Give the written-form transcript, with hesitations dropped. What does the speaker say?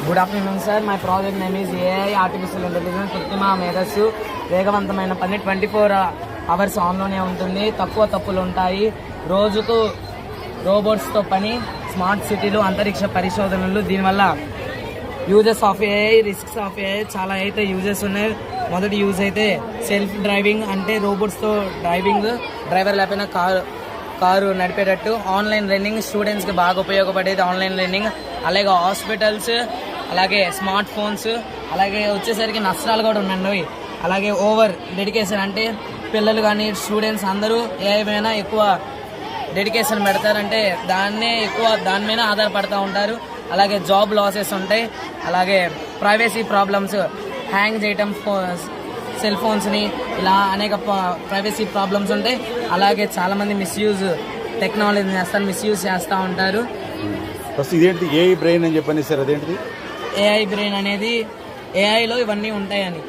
Good afternoon sir. My project name is AI artificial intelligence. కృత్రిమ మేధస్సు వేగవంతమైన పని 24 అవర్స్ ఆన్లోనే ఉంటుంది. తక్కువ తప్పులు ఉంటాయి. రోజుకు రోబోట్స్తో పని, స్మార్ట్ సిటీలు, అంతరిక్ష పరిశోధనలు. దీనివల్ల uses of AI, risks of AI చాలా అయితే యూజెస్ ఉన్నాయి. మొదటి యూజ్ అయితే సెల్ఫ్ డ్రైవింగ్, అంటే రోబోట్స్తో డ్రైవర్ లేకపోయినా కారు నడిపేటట్టు. ఆన్లైన్ లెర్నింగ్, స్టూడెంట్స్కి బాగా ఉపయోగపడేది ఆన్లైన్ లెర్నింగ్. అలాగే హాస్పిటల్స్, అలాగే స్మార్ట్ ఫోన్స్. అలాగే వచ్చేసరికి నష్టాలు కూడా ఉన్నాయి. అలాగే ఓవర్ డెడికేషన్, అంటే పిల్లలు కానీ స్టూడెంట్స్ అందరూ ఏఐ పైన ఎక్కువ డెడికేషన్ పెడతారంటే దాని మీద ఆధారపడుతూ ఉంటారు. అలాగే జాబ్ లాసెస్ ఉంటాయి. అలాగే ప్రైవసీ ప్రాబ్లమ్స్, హ్యాంగ్ చేయటం సెల్ ఫోన్స్ని, ఇలా అనేక ప్రైవసీ ప్రాబ్లమ్స్ ఉంటాయి. అలాగే చాలామంది టెక్నాలజీని మిస్యూజ్ చేస్తూ ఉంటారు. ఇదేంటి ఏఐ బ్రెయిన్ అని చెప్పని సార్? అదేంటిది ఏఐ బ్రెయిన్ అనేది ఏఐలో ఇవన్నీ ఉంటాయని.